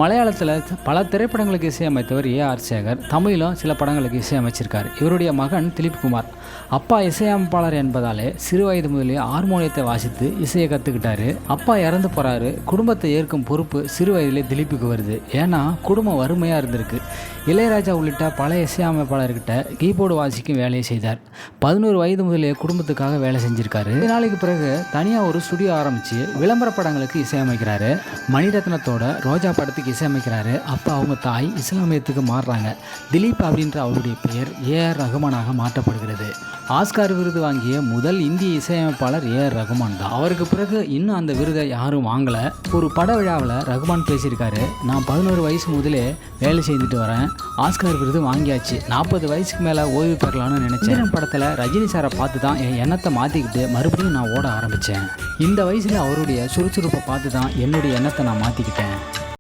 மலையாளத்தில் பல திரைப்படங்களுக்கு இசையமைத்தவர் ஏஆர் சேகர். தமிழிலும் சில படங்களுக்கு இசையமைச்சிருக்கார். இவருடைய மகன் திலீப் குமார். அப்பா இசையமைப்பாளர் என்பதாலே சிறு வயது முதலே ஹார்மோனியத்தை வாசித்து இசையை கற்றுக்கிட்டாரு. அப்பா இறந்து போகிறாரு. குடும்பத்தை ஏற்கும் பொறுப்பு சிறு வயதிலே திலீப்புக்கு வருது. ஏன்னா குடும்பம் வறுமையாக இருந்திருக்கு. இளையராஜா உள்ளிட்ட பல இசையமைப்பாளர்கிட்ட கீபோர்டு வாசிக்கும் வேலையை செய்தார். 11 வயது முதலே குடும்பத்துக்காக வேலை செஞ்சுருக்காரு. 2 நாளைக்கு பிறகு தனியாக ஒரு ஸ்டுடியோ ஆரம்பித்து விளம்பர படங்களுக்கு இசையமைக்கிறாரு. மணிரத்னத்தோட ரோஜா படத்துக்கு இசையமைக்கிறாரு. அப்போ அவங்க தாய் இஸ்லாமியத்துக்கு மாறுறாங்க. திலீப் அப்படின்ற அவருடைய பெயர் ஏஆர் ரகுமானாக மாற்றப்படுகிறது. ஆஸ்கார் விருது வாங்கிய முதல் இந்திய இசையமைப்பாளர் ஏஆர் ரகுமான் தான். அவருக்கு பிறகு இன்னும் அந்த விருதை யாரும் வாங்கலை. ஒரு பட விழாவில் ரகுமான் பேசியிருக்காரு. நான் 11 வயசு முதலே வேலை செய்துட்டு வரேன். ஆஸ்கார் விருது வாங்கியாச்சு. 40 வயசுக்கு மேலே ஓய்வு பெறலான்னு நினச்சேன். படத்தில் ரஜினி சாரை பார்த்து தான் என் எண்ணத்தை மாற்றிக்கிட்டு மறுபடியும் நான் ஓட ஆரம்பித்தேன். இந்த வயசில் அவருடைய சுறுசுறுப்பை பார்த்து தான் என்னுடைய எண்ணத்தை நான் மாற்றிக்கிட்டேன்.